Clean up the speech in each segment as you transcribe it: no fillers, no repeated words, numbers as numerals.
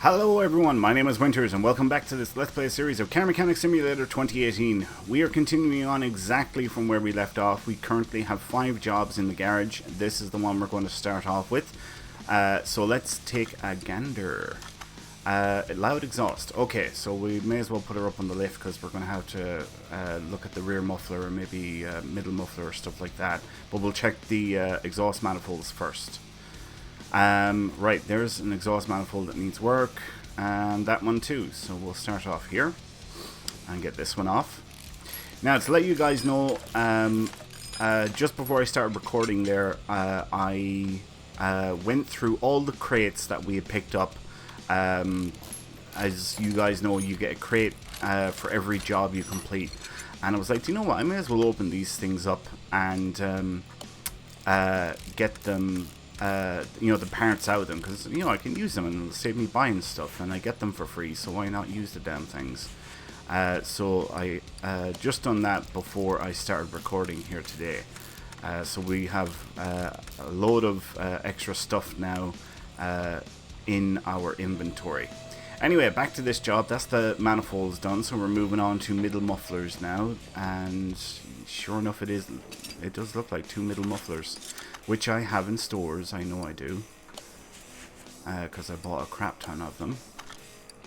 Hello everyone, my name is Winters and welcome back to this Let's Play series of Car Mechanic Simulator 2018. We are continuing on exactly from where we left off. We currently have 5 jobs in the garage. This is the one we're going to start off with. So let's take a gander. Loud exhaust. Okay, so we may as well put her up on the lift because we're going to have to look at the rear muffler or maybe middle muffler or stuff like that. But we'll check the exhaust manifolds first. Right, there's an exhaust manifold that needs work, and that one too. So we'll start off here and get this one off. Now, to let you guys know, just before I started recording there, I went through all the crates that we had picked up. As you guys know, you get a crate for every job you complete. And I was like, do you know what, I may as well open these things up and get them... the parts out of them, because I can use them and it'll save me buying stuff, and I get them for free, so why not use the damn things? So I just done that before I started recording here today. So we have a load of extra stuff now in our inventory. Anyway, back to this job. That's the manifolds done, so we're moving on to middle mufflers now, and sure enough it does look like 2 middle mufflers, which I have in stores. I know I do, because I bought a crap ton of them.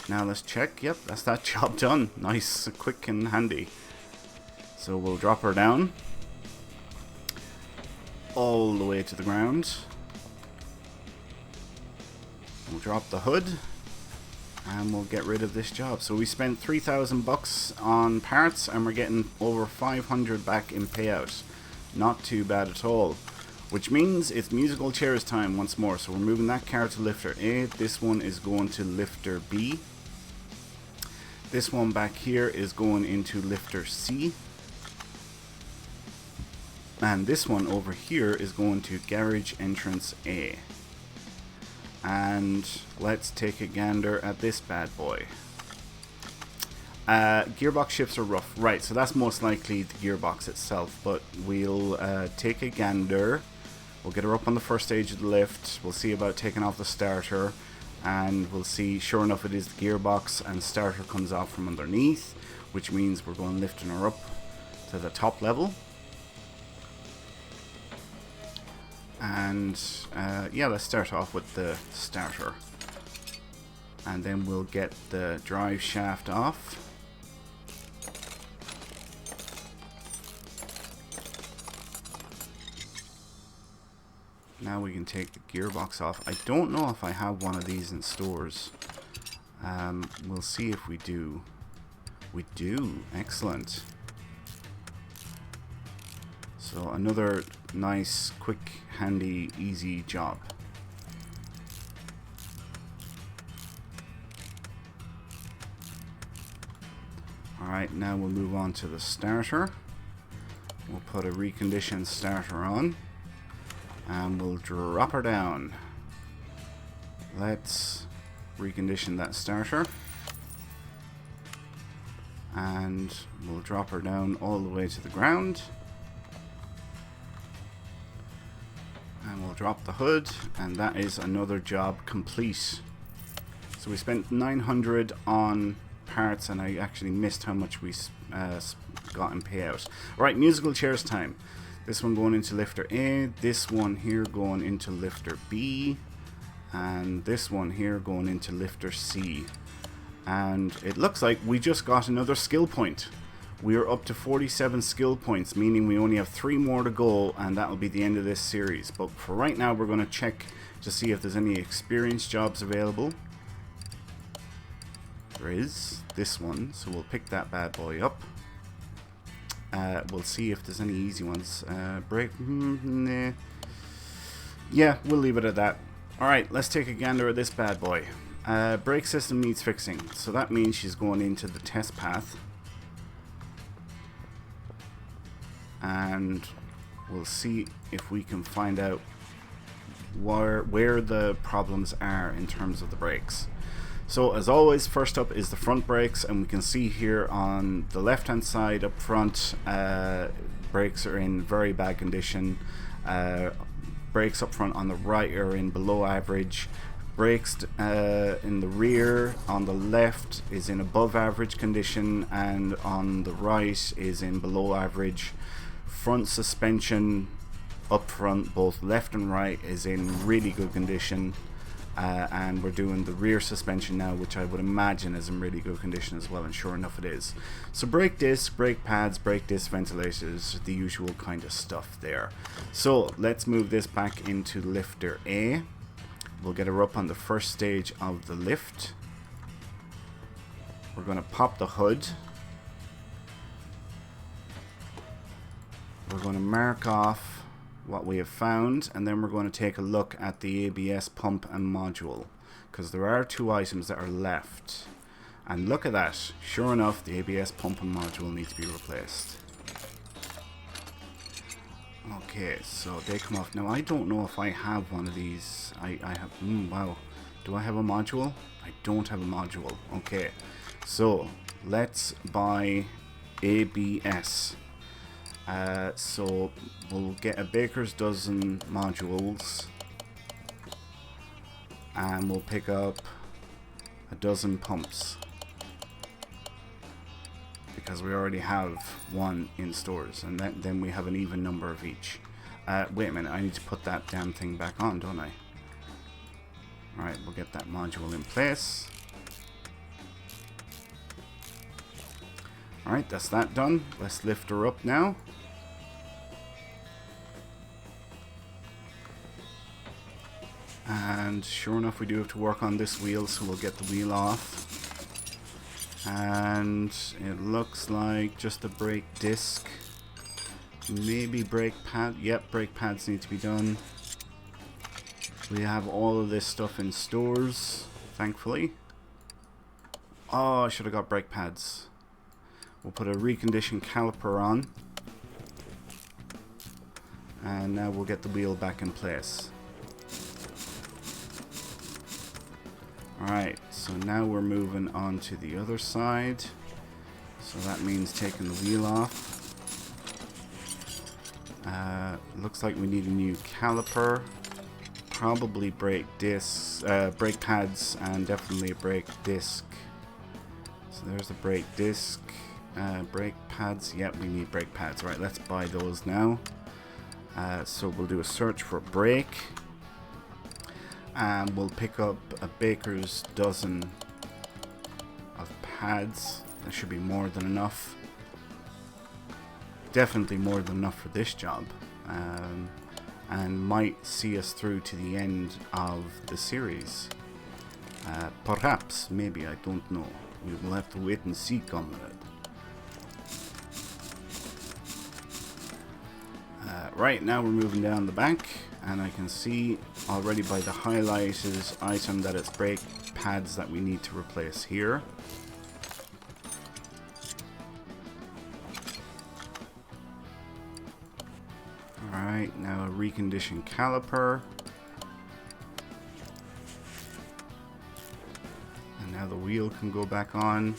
Now let's check. Yep, that's that job done. Nice, quick and handy. So we'll drop her down all the way to the ground. We'll drop the hood and we'll get rid of this job. So we spent 3,000 bucks on parts and we're getting over 500 back in payout. Not too bad at all. Which means it's musical chairs time once more. So we're moving that car to lifter A. This one is going to lifter B. This one back here is going into lifter C. And this one over here is going to garage entrance A. And let's take a gander at this bad boy. Gearbox shifts are rough. Right, so that's most likely the gearbox itself. But we'll take a gander. We'll get her up on the first stage of the lift. We'll see about taking off the starter. And we'll see, sure enough, it is the gearbox. And starter comes off from underneath. Which means we're going lifting her up to the top level. And yeah, let's start off with the starter. And then we'll get the drive shaft off. Now we can take the gearbox off. I don't know if I have one of these in stores. We'll see if we do. We do. Excellent. So another nice, quick, handy, easy job. Alright, now we'll move on to the starter. We'll put a reconditioned starter on. And we'll drop her down. Let's recondition that starter. And we'll drop her down all the way to the ground. And we'll drop the hood. And that is another job complete. So we spent 900 on parts, and I actually missed how much we got in payout. Right, musical chairs time. This one going into lifter A, this one here going into lifter B, and this one here going into lifter C. And it looks like we just got another skill point. We are up to 47 skill points, meaning we only have 3 more to go, and that will be the end of this series. But for right now, we're going to check to see if there's any experience jobs available. There is this one, so we'll pick that bad boy up. We'll see if there's any easy ones. Brake, nah. Yeah, we'll leave it at that. Alright, let's take a gander at this bad boy. Brake system needs fixing, so that means she's going into the test path. And we'll see if we can find out where the problems are in terms of the brakes. So as always, first up is the front brakes, and we can see here on the left hand side up front, brakes are in very bad condition. Brakes up front on the right are in below average. Brakes in the rear on the left is in above average condition, and on the right is in below average. Front suspension up front, both left and right, is in really good condition. And we're doing the rear suspension now, which I would imagine is in really good condition as well, and sure enough it is. So brake disc, brake pads, brake disc ventilators, the usual kind of stuff there. So let's move this back into lifter A. We'll get her up on the first stage of the lift. We're going to pop the hood. We're going to mark off what we have found, and then we're going to take a look at the ABS pump and module, because there are 2 items that are left. And look at that, sure enough, the ABS pump and module need to be replaced. Okay, so they come off. Now I don't know if I have one of these. I have, wow, do I have a module? I don't have a module. Okay, so let's buy ABS. So we'll get a baker's dozen modules, and we'll pick up a dozen pumps, because we already have one in stores, and then we have an even number of each. Wait a minute, I need to put that damn thing back on, don't I? Alright, we'll get that module in place. Alright, that's that done. Let's lift her up now. And sure enough, we do have to work on this wheel, so we'll get the wheel off. And it looks like just a brake disc. Maybe brake pad. Yep, brake pads need to be done. We have all of this stuff in stores, thankfully. Oh, I should have got brake pads. We'll put a reconditioned caliper on. And now we'll get the wheel back in place. Alright, so now we're moving on to the other side. So that means taking the wheel off. Looks like we need a new caliper. Probably brake discs, brake pads, and definitely a brake disc. So there's the brake disc. Brake pads, yep, we need brake pads. Right, let's buy those now. So we'll do a search for brake. And we'll pick up a baker's dozen of pads. That should be more than enough. Definitely more than enough for this job. And might see us through to the end of the series. Perhaps, maybe, I don't know. We will have to wait and see, comrade. Right, now we're moving down the back, and I can see already by the highlighted item that it's brake pads that we need to replace here. Alright, now a reconditioned caliper. And now the wheel can go back on.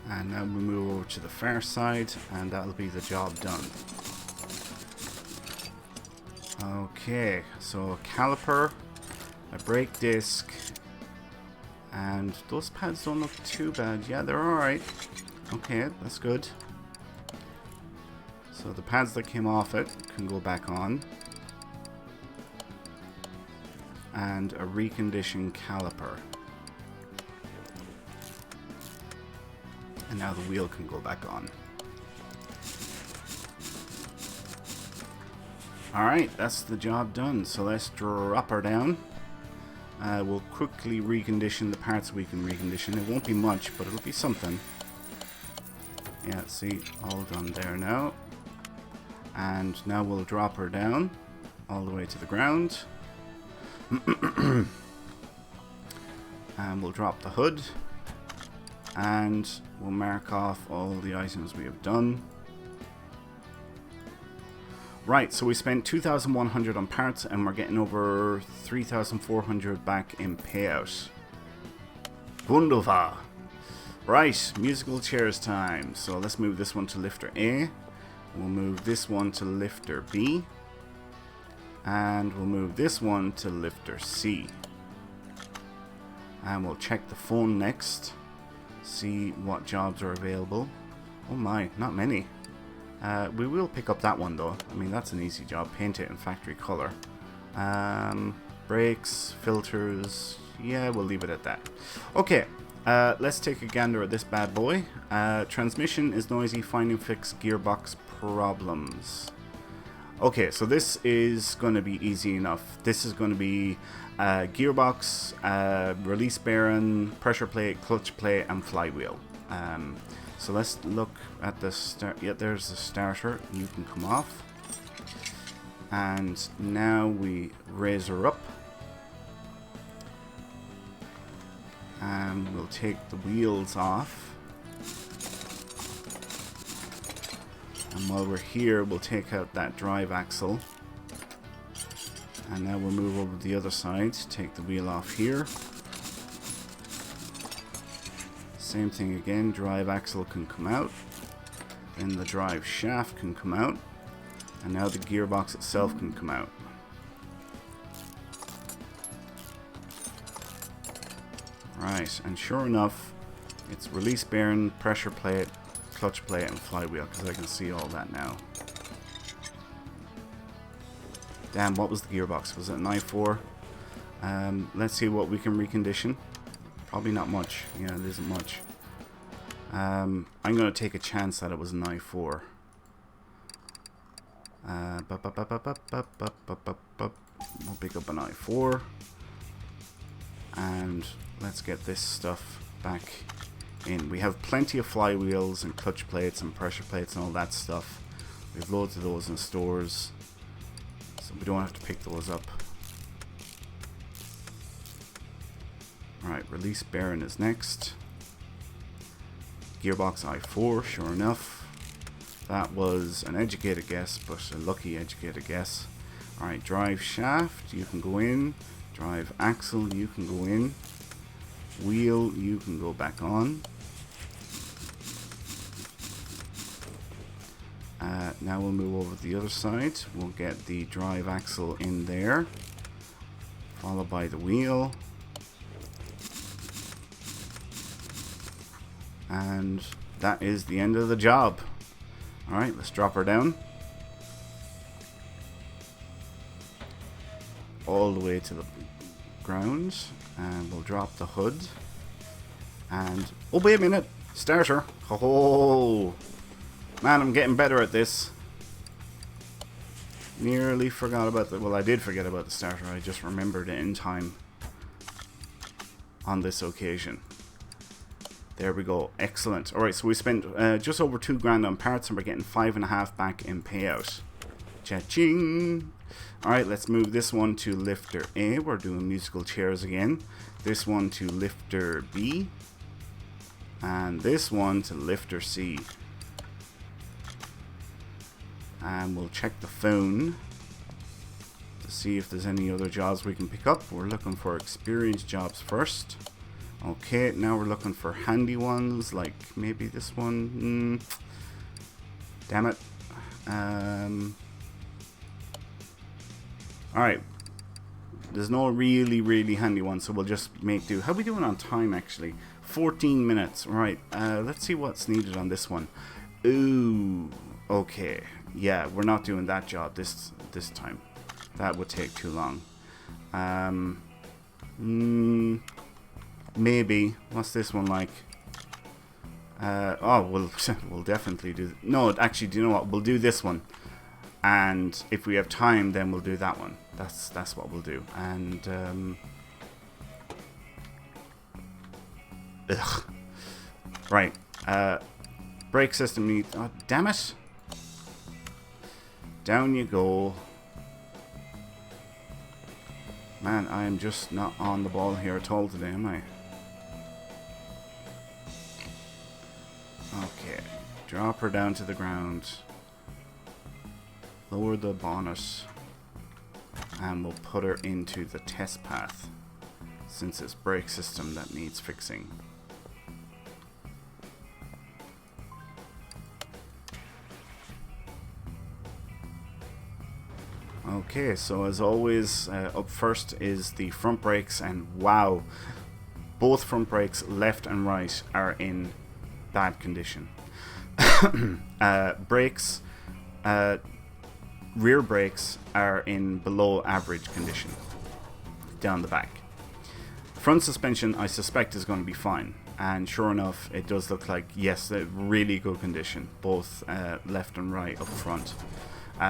And now we move over to the far side, and that'll be the job done. Okay, so a caliper, a brake disc, and those pads don't look too bad. Yeah, they're alright. Okay, that's good. So the pads that came off it can go back on. And a reconditioned caliper. And now the wheel can go back on. Alright, that's the job done. So let's drop her down. We'll quickly recondition the parts we can recondition. It won't be much, but it'll be something. Yeah, see, all done there now. And now we'll drop her down all the way to the ground. And we'll drop the hood. And we'll mark off all the items we have done. Right, so we spent 2,100 on parts, and we're getting over 3,400 back in payout. Wunderbar. Right, musical chairs time. So let's move this one to lifter A. We'll move this one to lifter B. And we'll move this one to lifter C. And we'll check the phone next. See what jobs are available. Oh my, not many. We will pick up that one though. I mean, that's an easy job. Paint it in factory color. Brakes, filters. Yeah, we'll leave it at that. Okay, let's take a gander at this bad boy. Transmission is noisy. Find and fix gearbox problems. Okay, so this is going to be easy enough. This is going to be gearbox, release bearing, pressure plate, clutch plate, and flywheel. So let's look at the start. Yeah, there's the starter. You can come off. And now we raise her up. And we'll take the wheels off. And while we're here, we'll take out that drive axle. And now we'll move over to the other side. Take the wheel off here. Same thing again, drive axle can come out, then the drive shaft can come out, and now the gearbox itself can come out. Right, and sure enough, it's release bearing, pressure plate, clutch plate, and flywheel, because I can see all that now. Damn, what was the gearbox? Was it an i4? Let's see what we can recondition. Probably not much. Yeah, it isn't much. I'm going to take a chance that it was an i4. We'll pick up an i4. And let's get this stuff back in. We have plenty of flywheels and clutch plates and pressure plates and all that stuff. We have loads of those in stores. So we don't have to pick those up. Alright, release bearing is next. Gearbox i4, sure enough. That was an educated guess, but a lucky educated guess. Alright, drive shaft, you can go in. Drive axle, you can go in. Wheel, you can go back on. Now we'll move over to the other side. We'll get the drive axle in there, followed by the wheel. And that is the end of the job. Alright, let's drop her down. All the way to the ground. And we'll drop the hood. And, oh wait a minute, starter. Oh, man, I'm getting better at this. Nearly forgot about the, well, I did forget about the starter. I just remembered it in time on this occasion. There we go. Excellent. Alright, so we spent just over $2,000 on parts and we're getting 5.5 back in payout. Cha-ching! Alright, let's move this one to lifter A. We're doing musical chairs again. This one to lifter B. And this one to lifter C. And we'll check the phone to see if there's any other jobs we can pick up. We're looking for experienced jobs first. Okay, now we're looking for handy ones, like maybe this one. Damn it. Alright. There's no really handy one, so we'll just make do. How are we doing on time, actually? 14 minutes. Right, let's see what's needed on this one. Ooh, okay. Yeah, we're not doing that job this time. That would take too long. Maybe. What's this one like? Oh, we'll definitely do. No, actually, do you know what? We'll do this one, and if we have time, then we'll do that one. That's what we'll do. And ugh. Right. Brake system needs. Oh, damn it! Down you go. Man, I am just not on the ball here at all today, am I? Okay, drop her down to the ground. Lower the bonnet. And we'll put her into the test path, since it's brake system that needs fixing. Okay, so as always, up first is the front brakes, and wow, both front brakes, left and right, are in bad condition. Brakes, rear brakes are in below average condition down the back. Front suspension, I suspect, is going to be fine, and sure enough, it does look like, yes, really good condition, both left and right up front.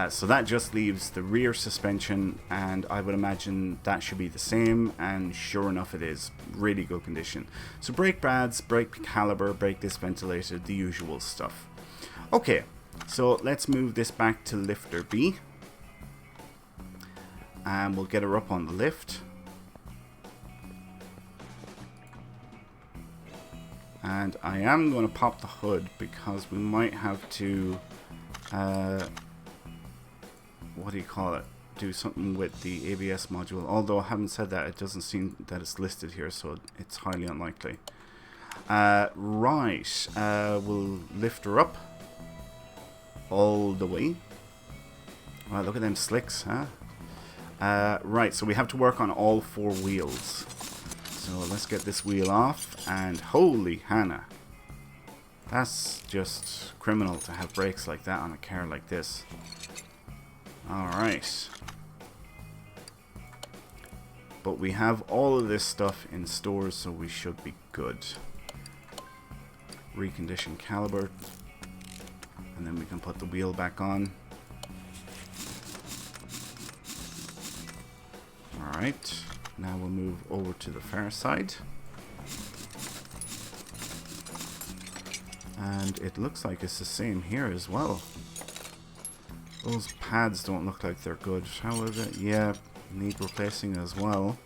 So that just leaves the rear suspension, and I would imagine that should be the same, and sure enough it is. Really good condition. So brake pads, brake caliper, brake disc ventilator, the usual stuff. Okay, so let's move this back to lifter B, and we'll get her up on the lift. And I am going to pop the hood because we might have to what do you call it, do something with the ABS module, although I haven't said that, it doesn't seem that it's listed here, so it's highly unlikely. Right, we'll lift her up all the way. Wow, look at them slicks, huh? Right, so we have to work on all four wheels. So let's get this wheel off, and holy Hannah, that's just criminal to have brakes like that on a car like this. Alright. But we have all of this stuff in stores, so we should be good. Recondition caliber. And then we can put the wheel back on. Alright. Now we'll move over to the far side. And it looks like it's the same here as well. Those pads don't look like they're good. How is it? Yeah, need replacing as well.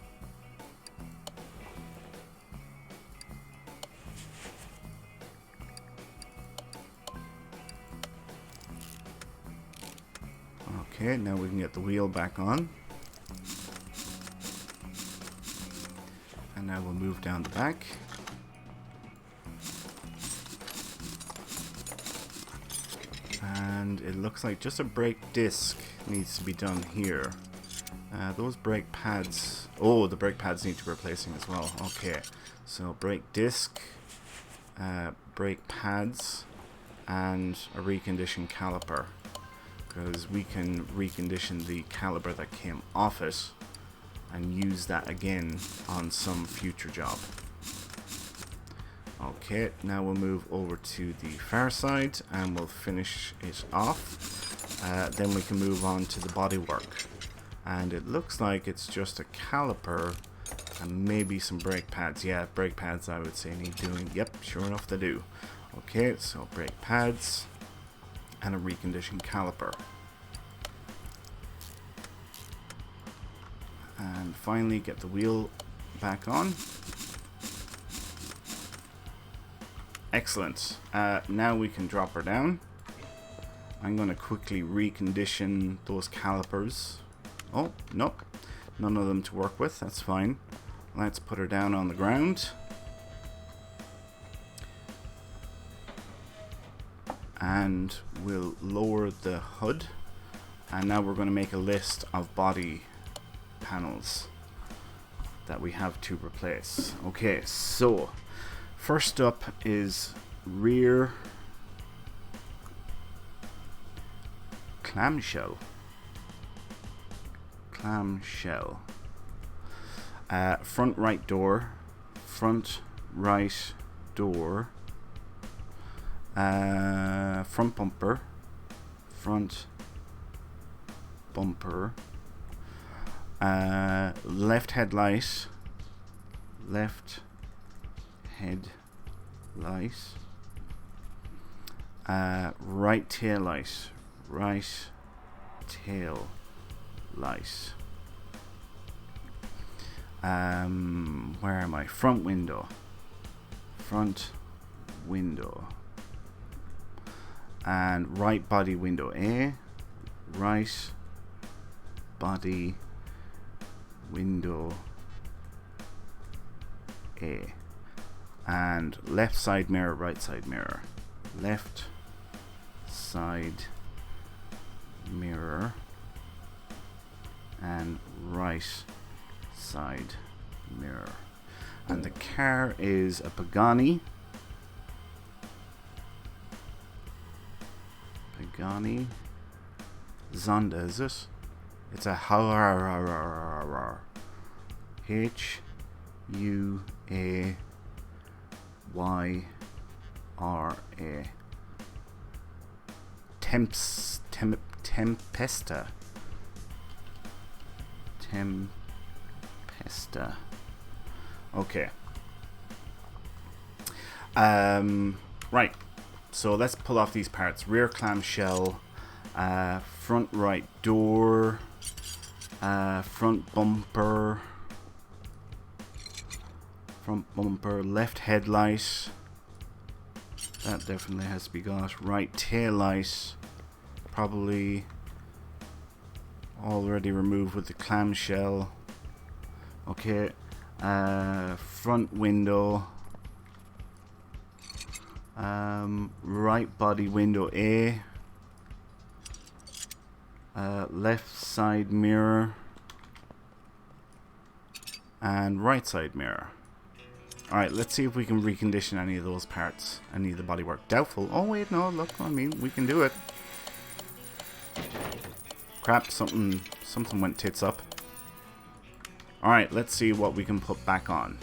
Okay, now we can get the wheel back on. And now we'll move down the back. And it looks like just a brake disc needs to be done here. Those brake pads... Oh, the brake pads need to be replacing as well. Okay, so brake disc, brake pads, and a reconditioned caliper. Because we can recondition the caliper that came off it and use that again on some future job. Okay, now we'll move over to the far side and we'll finish it off. Then we can move on to the bodywork. And it looks like it's just a caliper and maybe some brake pads. Yeah, brake pads I would say need doing. Yep, sure enough they do. Okay, so brake pads and a reconditioned caliper. And finally get the wheel back on. Excellent. Now we can drop her down. I'm going to quickly recondition those calipers. Oh, nope. None of them to work with. That's fine. Let's put her down on the ground. And we'll lower the hood. And now we're going to make a list of body panels that we have to replace. Okay, so first up is rear clamshell. Front right door, front right door, front bumper, left headlight, right tail light, where am I? Front window, and right body window A, right body window A, and left side mirror, right side mirror, left side mirror, and right side mirror. And the car is a Pagani. Pagani Zonda, is it? It's a Huyra. Tempesta. Okay. Right. So let's pull off these parts. Rear clamshell, front right door, front bumper, left headlight. That definitely has to be got. Right tail light, probably already removed with the clamshell. Okay. Front window. Right body window A. Left side mirror. And right side mirror. Alright, let's see if we can recondition any of those parts. Any of the bodywork. Doubtful. Oh wait, no, look, I mean, we can do it. Crap, something went tits up. Alright, let's see what we can put back on.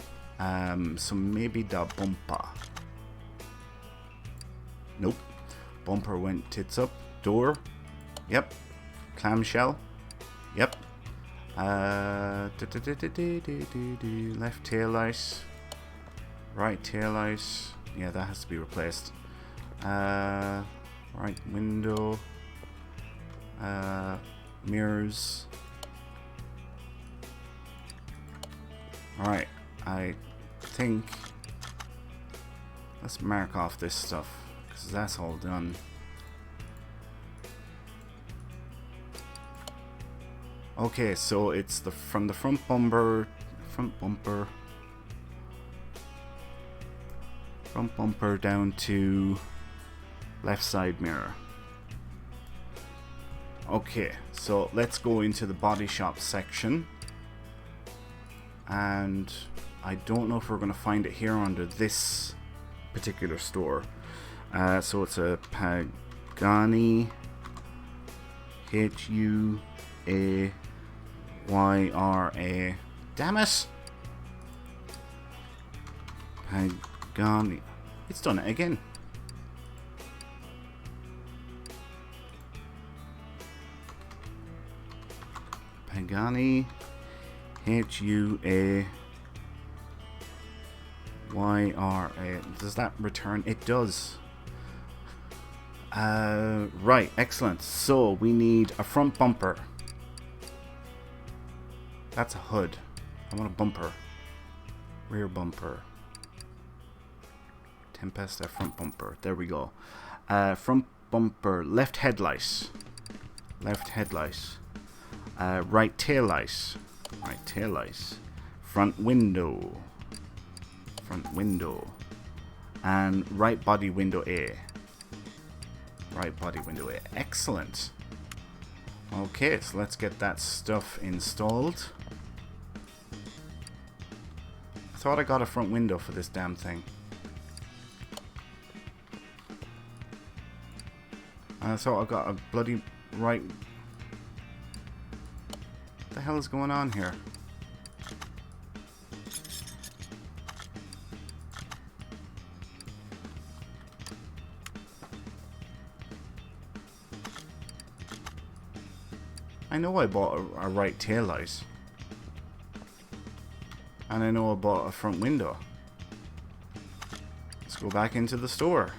So maybe the bumper. Nope. Bumper went tits up. Door. Yep. Clamshell. Yep. Left tail light. Right tail light. Yeah, that has to be replaced. Right window. Mirrors. Alright, I think let's mark off this stuff because that's all done. Okay, so it's from the front bumper down to left side mirror. Okay, so let's go into the body shop section. And I don't know if we're going to find it here under this particular store. So it's a Pagani Huyra. Damn it! Pagani. It's done it again. Pagani Huyra. Does that return? It does. Right, excellent. So we need a front bumper. That's a hood. I want a bumper. Rear bumper. Tempesta front bumper. There we go. Front bumper. Left headlight. Left headlight. Right tail light. Right tail light. Front window. Front window. And right body window A. Right body window A. Excellent. Okay, so let's get that stuff installed. I thought I got a front window for this damn thing. I thought I got a bloody right... What the hell is going on here? I know I bought a right tail light. And I know I bought a front window. Let's go back into the store.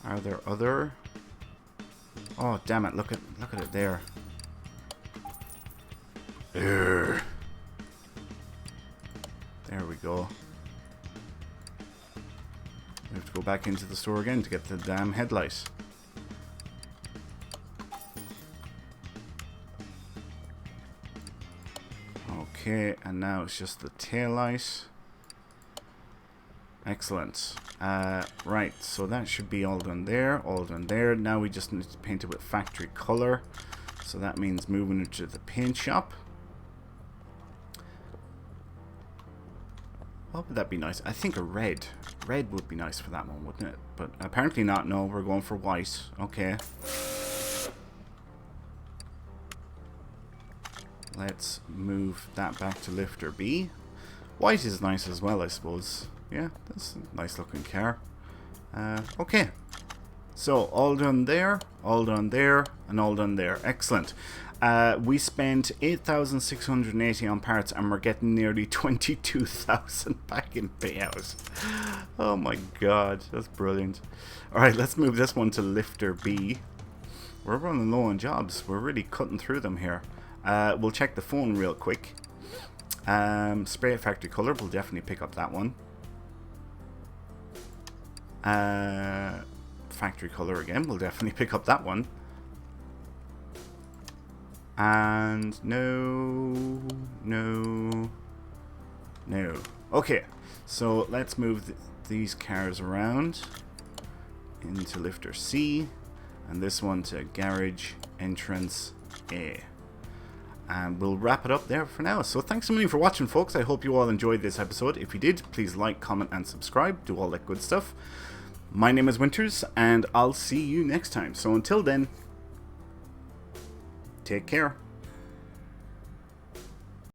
Are there other? Oh damn it! Look at it there. Urgh. There we go. We have to go back into the store again to get the damn headlight. Okay, and now it's just the tail light. Excellent. Right, so that should be all done there, all done there. Now we just need to paint it with factory color. So that means moving it to the paint shop. What would that be nice? I think a red. Red would be nice for that one, wouldn't it? But apparently not. No, we're going for white. Okay. Let's move that back to lifter B. White is nice as well, I suppose. Yeah, that's a nice looking car. Okay. So, all done there, and all done there. Excellent. We spent 8,680 on parts and we're getting nearly 22,000 back in payout. Oh my god, that's brilliant. Alright, let's move this one to lifter B. We're running low on jobs. We're really cutting through them here. We'll check the phone real quick. Spray factory color, we'll definitely pick up that one. Factory color again, we'll definitely pick up that one. And no. Okay, so let's move these cars around into lifter C, and this one to garage entrance A. And we'll wrap it up there for now. So thanks a million for watching, folks. I hope you all enjoyed this episode. If you did, please like, comment, and subscribe. Do all that good stuff. My name is Winters, and I'll see you next time. So until then, take care.